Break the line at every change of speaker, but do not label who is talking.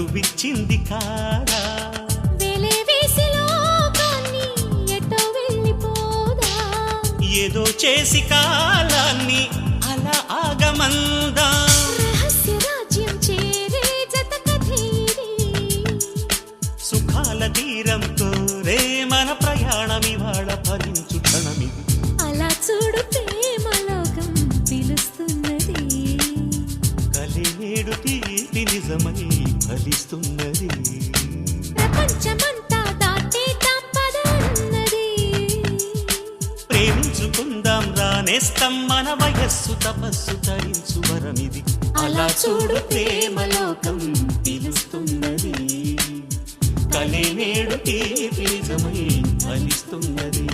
గడువిచ్చింది కాదా ఏదో చేసి కాలాన్ని అలా ఆగమందా సుఖాల తీరంతో రే మన ప్రయాణం ఇవాళ ఫలించు క్షణమిది
అలా చూడు ప్రేమలోకం పిలుస్తున్నది
కలినేడు తీపి నిజమై ఫలిస్తున్నది
ప్రపంచమంతా దాటేద్దాం పద అన్నది
ప్రేమించుకుందాం రానేస్తం మన వయస్సు తపస్సు తరించు వరమిది అలా చూడు ప్రేమలోకం పిలుస్తున్నది కలినేడు తీపి నిజమై ఫలిస్తున్నది